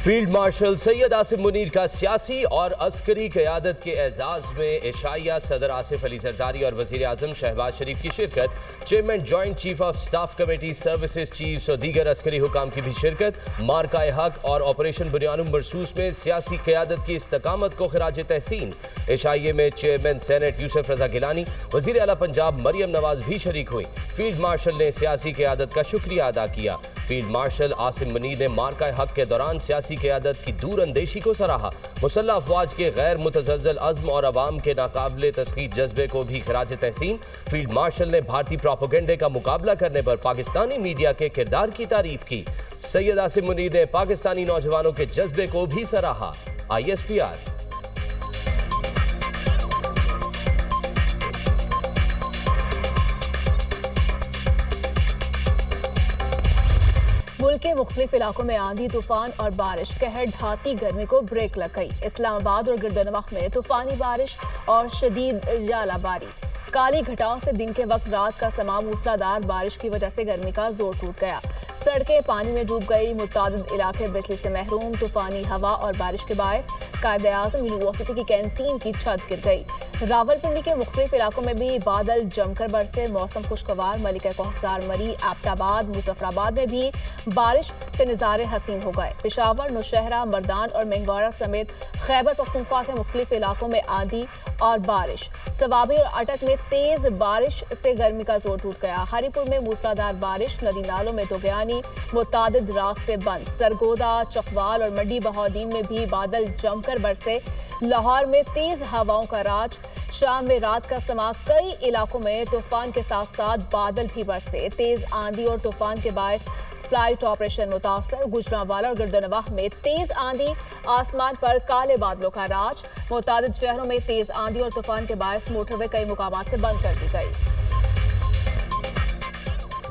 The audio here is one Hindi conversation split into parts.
फील्ड मार्शल सैयद आसिम मुनीर का सियासी और अस्करी क़यादत के एजाज में एशाइया सदर आसिफ अली जरदारी और वज़ीर आज़म शहबाज शरीफ की शिरकत, chairman joint chief of staff committee services chiefs और दीगर अस्करी हुकाम की भी शिरकत। मार्का हक और ऑपरेशन बुनियानुम मरसूस में सियासी क़यादत की इस्तकामत को खराज तहसीन। एशाइये में चेयरमैन सेनेट यूसुफ रजा गिलानी, वज़ीर आला पंजाब मरियम नवाज भी शरीक हुई। फील्ड मार्शल ने सियासी क़यादत का शुक्रिया अदा किया। फील्ड मार्शल आसिम मुनीर ने मार्का हक के दौरान सियासी क़यादत की दूर अंदेशी को सराहा। मुसल्लह अफवाज के गैर मुतज़लज़ल अज़्म और अवाम के नाकाबिले तस्खीर जज्बे को भी खराज तहसीन। फील्ड मार्शल ने भारतीय प्रोपेगेंडे का मुकाबला करने पर पाकिस्तानी मीडिया के किरदार की तारीफ की। सैयद आसिम मुनीर ने पाकिस्तानी नौजवानों के जज्बे को भी सराहा। ISPR। मुल्क के मुख्तलिफ इलाकों में आंधी, तूफान और बारिश कहर ढाती गर्मी को ब्रेक लग गई। इस्लामाबाद और गिरदनवाह में तूफानी बारिश और शदीद जालाबारी, काली घटाओं से दिन के वक्त रात का समा मूसलाधार बारिश की वजह से गर्मी का जोर टूट गया। सड़कें पानी में डूब गई, मुतादिद इलाके बिजली से महरूम। तूफानी हवा और बारिश के बायस कायद-ए-आज़म यूनिवर्सिटी की कैंटीन की छत गिर गई। रावलपिंडी के मुख्तलिफ इलाकों में भी बादल जमकर बरसे, मौसम खुशगवार। मलिका कौसार, मरी, एबटाबाद, मुजफ्फराबाद में भी बारिश से नज़ारे हसीन हो गए। पेशावर, नौशहरा, मर्दान और मेंगोरा समेत खैबर पख्तूनख्वा के मुख्तलिफ इलाकों में आंधी और बारिश। सवाबी और अटक में तेज बारिश से गर्मी का जोर टूट गया। हरीपुर में मूसलाधार बारिश, नदी नालों में दोगयानी, मुतादिद रास्ते बंद। सरगोदा, चकवाल और मंडी बहादीन में भी बादल जमकर बरसे। लाहौर में तेज हवाओं का राज। शाम में रात का समा, कई इलाकों में तूफान के साथ साथ बादल भी बरसे। तेज आंधी और तूफान के बायस फ्लाइट ऑपरेशन मुतासर। गुजरांवाला और गिरदनवाह में तेज आंधी, आसमान पर काले बादलों का राज। मुतादिद शहरों में तेज आंधी और तूफान के बायस मोटरवे कई मुकामात से बंद कर दी गई।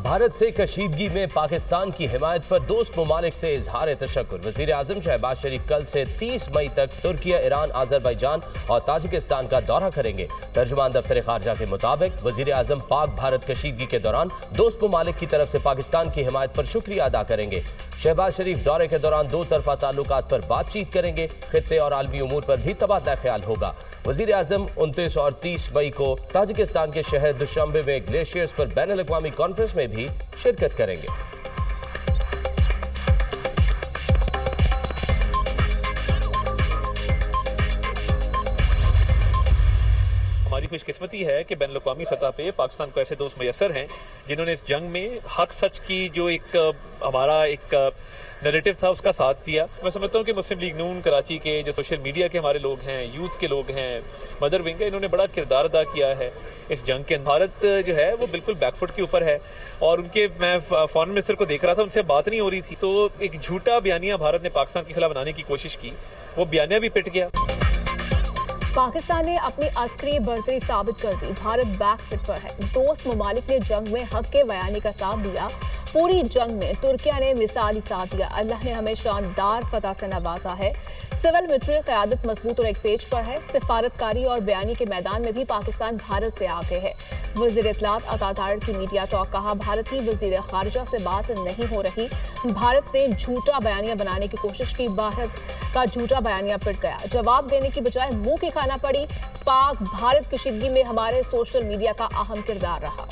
भारत से कशीदगी में पाकिस्तान की हिमायत पर दोस्त ममालिक से इजहार तशक्कुर। वज़ीर आज़म शहबाज शरीफ कल से 30 मई तक तुर्किया, ईरान, आज़रबाईजान और ताजिकिस्तान का दौरा करेंगे। तर्जुमान दफ्तर खारजा के मुताबिक वज़ीर आज़म पाक भारत कशीदगी के दौरान दोस्त ममालिक की तरफ से पाकिस्तान की हिमायत पर शुक्रिया अदा करेंगे। शहबाज शरीफ दौरे के दौरान दो तरफा ताल्लुकात पर बातचीत करेंगे। खित्ते और आलमी उमूर पर भी तबादला ख्याल होगा। वज़ीर आज़म 29 और 30 मई को ताजिकिस्तान के शहर दुशांबे में ग्लेशियर्स पर बैनुल अक़वामी कॉन्फ्रेंस में भी शिरकत करेंगे। हमारी खुशकिस्मती है कि बैनुल अक़वामी सतह पे पाकिस्तान को ऐसे दोस्त मैसर हैं जिन्होंने इस जंग में हक सच की जो हमारा एक नैरेटिव था उसका साथ दिया। मैं समझता हूँ कि मुस्लिम लीग नून कराची के जो सोशल मीडिया के हमारे लोग हैं, यूथ के लोग हैं, मदर विंग है, इन्होंने बड़ा किरदार अदा किया है इस जंग के। भारत जो है वो बिल्कुल बैकफुट के ऊपर है और मैं फॉरेन मिनिस्टर को देख रहा था, उनसे बात नहीं हो रही थी, तो एक झूठा बयानिया भारत ने पाकिस्तान के खिलाफ बनाने की कोशिश की, वो बयानिया भी पिट गया। पाकिस्तान ने अपनी अस्करी बर्तरी साबित कर दी, भारत बैकफुट पर है। दोस्त ममालिक ने जंग में हक के बयानी का साथ दिया। पूरी जंग में तुर्किया ने मिसाली साथ दिया। अल्लाह ने हमें शानदार फतह से नवाजा है। सिविल मिलिट्री क़यादत मजबूत और एक पेज पर है। सिफारतकारी और बयानी के मैदान में भी पाकिस्तान भारत से आगे है। वज़ीर इत्तलात अतातार की मीडिया टॉक, कहा भारत की वज़ीर खारजा से बात नहीं हो रही। भारत ने झूठा बयानिया बनाने की कोशिश की, भारत का झूठा बयानिया पिट गया। जवाब देने की बजाय मुंह की खाना पड़ी। पाक भारत कशीदगी में हमारे सोशल मीडिया का अहम किरदार रहा।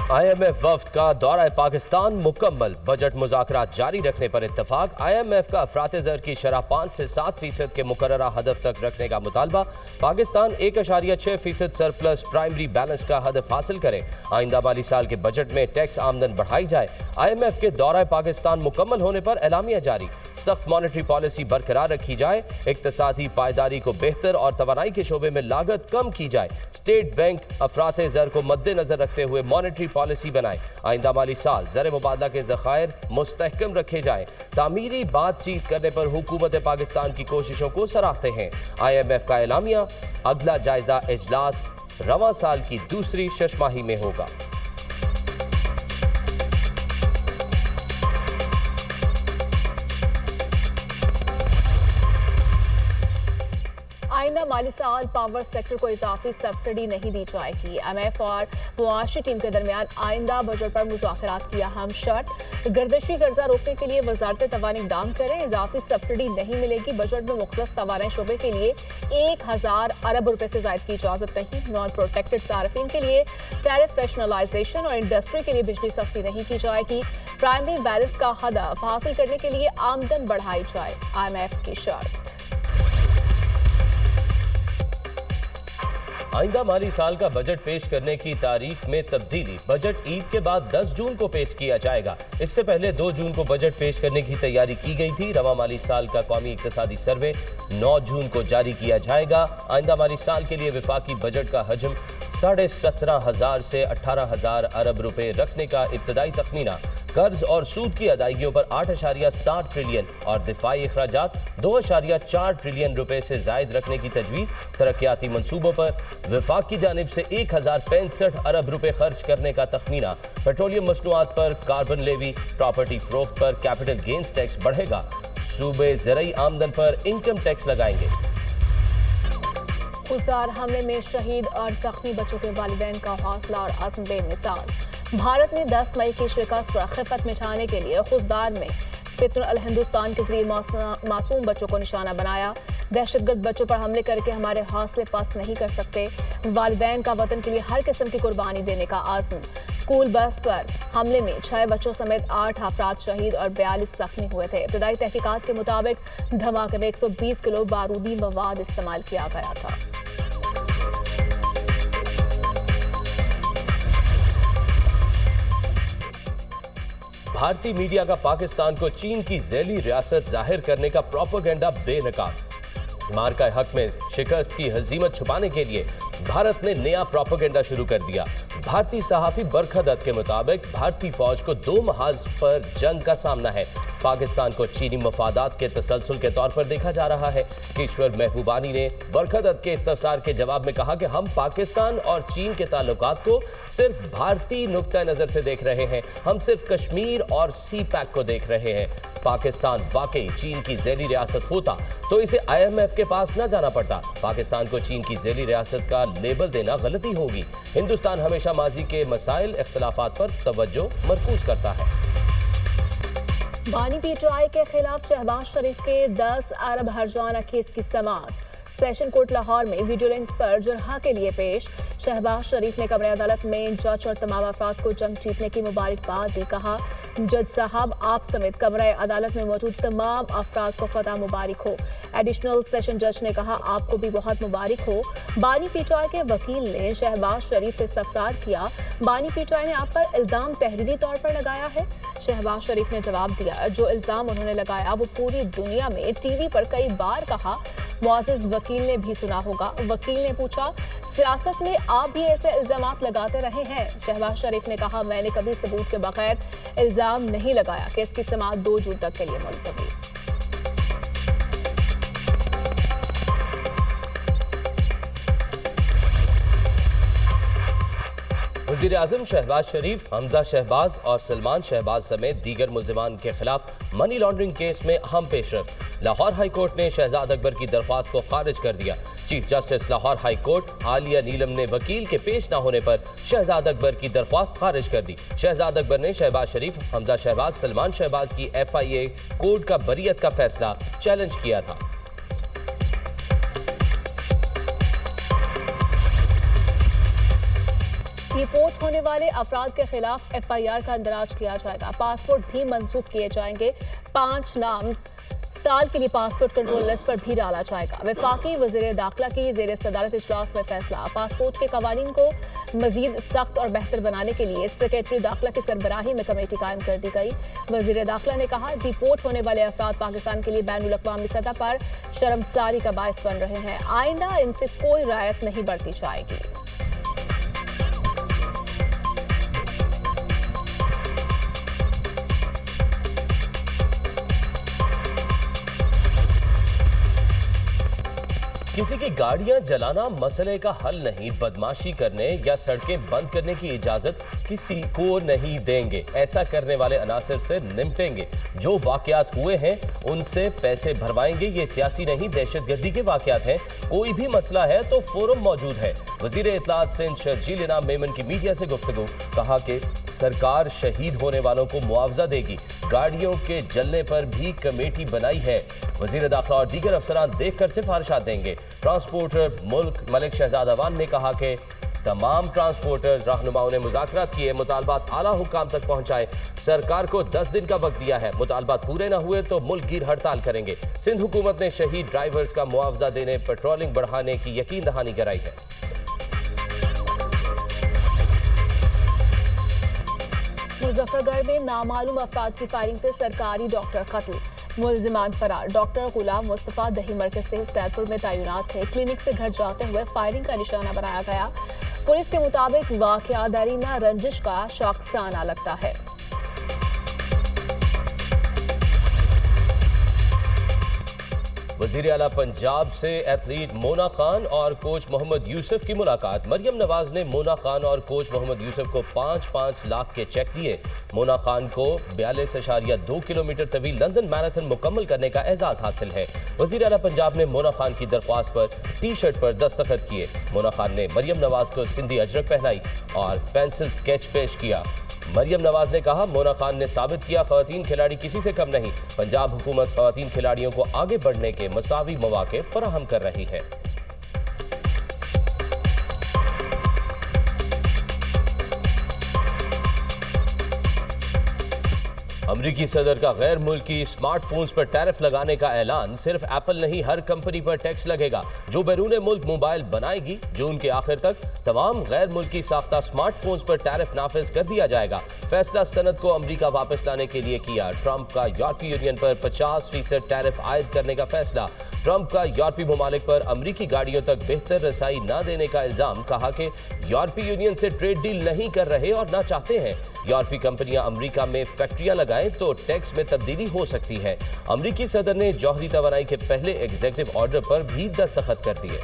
IMF वफ्द का दौरा पाकिस्तान मुकम्मल। बजट मुज़ाकरात जारी रखने पर इत्तफाक। IMF का अफरात ज़र की शरह 5 से 7% के मुकर्ररा हदफ तक रखने का मुतालबा। पाकिस्तान 1.6% सरप्लस प्राइमरी बैलेंस का हदफ हासिल करे। आइंदा माली साल के बजट में टैक्स आमदन बढ़ाई जाए। IMF के दौरा पाकिस्तान मुकम्मल होने पर एलामिया जारी। सख्त मॉनेटरी पॉलिसी बरकरार रखी जाए। इक्तसादी पायदारी को बेहतर और तवानाई के शोबे में लागत कम की जाए। स्टेट बैंक अफरात ज़र को मद्देनजर रखते हुए मॉनेटरी पॉलिसी बनाए। आइंदा माली साल ज़र मुबादला के ज़खायर मुस्तहकम रखे जाए। तामीरी बातचीत करने पर हुकूमत पाकिस्तान की कोशिशों को सराहते हैं। IMF का एलामिया, अगला जायजा इजलास रवां साल की दूसरी शशमाही में होगा। आइंदा माली साल पावर सेक्टर को इजाफी सब्सिडी नहीं दी जाएगी। IMF और मुआशी टीम के दरमियान आइंदा बजट पर मुज़ाकरात की अहम शर्त। गर्दिशी कर्जा रोकने के लिए वजारत तवानी इक़दाम करें। इजाफी सब्सिडी नहीं मिलेगी। बजट में मुख्तलिफ तवानाई शोबे के लिए 1000 अरब रुपए से ज़ायद की इजाजत नहीं। नॉन प्रोटेक्टेड सार्फिन के लिए टैरिफ रैशनलाइजेशन और इंडस्ट्री के लिए बिजली सस्ती नहीं की जाएगी। प्राइमरी बैलेंस का हदफ हासिल करने के लिए आमदन बढ़ाई जाए, IMF की शर्त। आइंदा माली साल का बजट पेश करने की तारीख में तब्दीली। बजट ईद के बाद 10 जून को पेश किया जाएगा। इससे पहले 2 जून को बजट पेश करने की तैयारी की गई थी। रवा माली साल का कौमी इक्तिसादी सर्वे 9 जून को जारी किया जाएगा। आइंदा माली साल के लिए विफाकी बजट का हजम 17,500 से 18,000 अरब रुपए रखने का इब्तदाई तखमीना। कर्ज और सूद की अदायगियों पर 8.60 ट्रिलियन और दिफाई अखराजात 2.4 ट्रिलियन रुपए से जायद रखने की तजवीज़। तरक्याती मंसूबों पर विफाक की जानिब से 1065 अरब रुपए खर्च करने का तखमीना। पेट्रोलियम मसनूआत पर कार्बन लेवी, प्रॉपर्टी फरोख्त पर कैपिटल गेन्स टैक्स बढ़ेगा। सूबे ज़रई आमदन पर इनकम टैक्स लगाएंगे। खुजदार हमले में शहीद और जख्मी बच्चों के वालिदैन का हौसला और अज़्म बेमिसाल। भारत ने 10 मई की शिकस्त पर खिफत मिटाने के लिए खुजदार में फित्र अल हिंदुस्तान के जरिए मासूम बच्चों को निशाना बनाया। दहशतगर्द बच्चों पर हमले करके हमारे हौसले पस्त नहीं कर सकते। वालिदैन का वतन के लिए हर किस्म की कुर्बानी देने का आज़म। स्कूल बस पर हमले में 6 बच्चों समेत 8 अफराद शहीद और 42 जख्मी हुए थे। इब्तदाई तहकीकात के मुताबिक धमाके में 120 किलो बारूदी मवाद इस्तेमाल किया गया था। भारतीय मीडिया का पाकिस्तान को चीन की झैली रियासत जाहिर करने का प्रोपेगेंडा बेनकाब। मार्का हक में शिकस्त की हजीमत छुपाने के लिए भारत ने नया प्रोपेगेंडा शुरू कर दिया। भारतीय सहाफी बरखा दत्त के मुताबिक भारतीय फौज को 2 महाज पर जंग का सामना है। पाकिस्तान को चीनी मफादात के तसलसल के तौर पर देखा जा रहा है। ईश्वर महबूबानी ने बरखा दत्त के इस्तफसार के जवाब में कहा कि हम पाकिस्तान और चीन के ताल्लुकात को सिर्फ भारतीय नुक्ता नजर से देख रहे हैं। हम सिर्फ कश्मीर और सी पैक को देख रहे हैं। पाकिस्तान वाकई चीन की झैली रियासत होता तो इसे IMF के पास न जाना पड़ता। पाकिस्तान को चीन की झैली रियासत का लेबल देना गलती होगी। हिंदुस्तान हमेशा माजी के मसाइल इख्तलाफात पर तवज्जो मरकूज करता है। बानी PTI के खिलाफ शहबाज शरीफ के 10 अरब हर्जाना केस की समाअत। सेशन कोर्ट लाहौर में वीडियो लिंक पर जुर्हा के लिए पेश। शहबाज शरीफ ने कमरे अदालत में जज और तमाम अफराद को जंग जीतने की मुबारकबाद दी। कहा, जज साहब आप समेत कमरे अदालत में मौजूद तमाम अफराद को फतह मुबारक हो। एडिशनल सेशन जज ने कहा, आपको भी बहुत मुबारक हो। बानी PTI के वकील ने शहबाज शरीफ से इस्तफसार किया, बानी PTI ने आप पर इल्जाम तहरीरी तौर पर लगाया है। शहबाज शरीफ ने जवाब दिया, जो इल्जाम उन्होंने लगाया वो पूरी दुनिया में TV पर कई बार कहा। मुआजिज वकील ने भी सुना होगा। वकील ने पूछा, सियासत में आप भी ऐसे इल्जामात लगाते रहे हैं? शहबाज शरीफ ने कहा, मैंने कभी सबूत के बगैर इल्जाम नहीं लगाया। केस की समाअत 2 जून तक के लिए मुलतवी। वज़ीर-ए-आज़म शहबाज शरीफ, हमजा शहबाज और सलमान शहबाज समेत दीगर मुल्ज़िमान के खिलाफ मनी लॉन्ड्रिंग केस में अहम पेशरफ। लाहौर हाई कोर्ट ने शहजाद अकबर की दरख्वास्त को खारिज कर दिया। Chief justice Lahore high court Aalia Neelam ने वकील के पेश न होने पर शहजाद अकबर की दरख्वास्त खारिज कर दी। शहजाद अकबर ने शहबाज शरीफ, हमजा शहबाज, सलमान शहबाज की FIA कोर्ट का बरियत का फैसला चैलेंज किया था। रिपोर्ट होने वाले अफराद के खिलाफ FIR का इंदराज किया जाएगा। पासपोर्ट भी मंसूख किए जाएंगे। 5 नाम साल के लिए पासपोर्ट कंट्रोल लिस्ट पर भी डाला जाएगा। वफाकी वज़ीर दाखिला की ज़ेर सदारत इजलास में फैसला। पासपोर्ट के कवानीन को मजीद सख्त और बेहतर बनाने के लिए सेक्रेटरी दाखिला की सरबराही में कमेटी कायम कर दी गई। वज़ीर दाखिला ने कहा, डिपोर्ट होने वाले अफराद पाकिस्तान के लिए बैनुल अक़वामी सतह पर शर्मसारी का बायस बन रहे हैं। आइंदा इनसे कोई रियायत नहीं बरती जाएगी। किसी की गाड़ियां जलाना मसले का हल नहीं, बदमाशी करने या सड़कें बंद करने की इजाजत किसी को नहीं देंगे। ऐसा करने वाले अनासर से निपटेंगे। जो वाकयात हुए हैं उनसे पैसे भरवाएंगे। ये सियासी नहीं, दहशतगर्दी के वाकयात हैं। कोई भी मसला है तो फोरम मौजूद है। वजीर इत्तलात सिंध शर्जील इनाम मेमन की मीडिया से गुफ्तगू, कहा कि सरकार शहीद होने वालों को मुआवजा देगी। गाड़ियों के जलने पर भी कमेटी बनाई है। वजीर दाखिला और दीगर अफसरान देखकर सिफारिशात देंगे। ट्रांसपोर्टर मुल्क मलिक शहजाद अवान ने कहा कि तमाम ट्रांसपोर्टर रहनुमाओं ने मुज़ाकरात किए, मुतालबात आला हुकाम तक पहुंचाए। सरकार को 10 दिन का वक्त दिया है। मुतालबात पूरे न हुए तो मुल्क गिर हड़ताल करेंगे। सिंध हुकूमत ने शहीद ड्राइवर्स का मुआवजा देने, पेट्रोलिंग बढ़ाने की यकीन दहानी कराई है। मुजफ्फरगढ़ में नामालूम अफराद की फायरिंग से सरकारी डॉक्टर कत्ल, मुलजिमान फरार। डॉक्टर गुलाम मुस्तफा दही मरकज से सैदपुर में तैनात थे। क्लिनिक से घर जाते हुए फायरिंग का निशाना बनाया गया। पुलिस के मुताबिक वाकया दरीना रंजिश का शाखसाना लगता है। वजीर आला पंजाब से एथलीट मोना खान और कोच मोहम्मद यूसुफ की मुलाकात। मरियम नवाज ने मोना खान और कोच मोहम्मद यूसुफ को 5-5 लाख के चेक दिए। मोना खान को 42.2 किलोमीटर तवील लंदन मैराथन मुकम्मल करने का एजाज हासिल है। वजीर आला पंजाब ने मोना खान की दरख्वास्त पर टी-शर्ट पर दस्तखत किए। मोना खान ने मरियम नवाज को सिंधी अजरक पहनाई और पेंसिल स्केच पेश किया। मरियम नवाज ने कहा, मोना खान ने साबित किया ख़वातीन खिलाड़ी किसी से कम नहीं। पंजाब हुकूमत ख़वातीन खिलाड़ियों को आगे बढ़ने के मसावी मौके फराहम कर रही है। अमरीकी सदर का गैर मुल्की स्मार्टफोन्स पर टैरिफ लगाने का ऐलान। सिर्फ एप्पल नहीं, हर कंपनी पर टैक्स लगेगा जो बैरून मुल्क मोबाइल बनाएगी। जून के आखिर तक तमाम गैर मुल्की साख्ता स्मार्टफोन्स पर टैरिफ नाफिज कर दिया जाएगा। फैसला सनद को अमरीका वापस लाने के लिए किया। ट्रंप का यूरोपीय यूनियन पर 50% टैरिफ आयद करने का फैसला। ट्रंप का यूरोपीय ममालिक पर अमरीकी गाड़ियों तक बेहतर रसाई न देने का इल्जाम। कहा कि यूरोपीय यूनियन से ट्रेड डील नहीं कर रहे और न चाहते हैं। यूरोपीय कंपनियां अमरीका में फैक्ट्रियां लगाएं तो टैक्स में तब्दीली हो सकती है। अमरीकी सदर ने जौहरी तवानाई के पहले एग्जीक्यूटिव ऑर्डर पर भी दस्तखत कर दिए।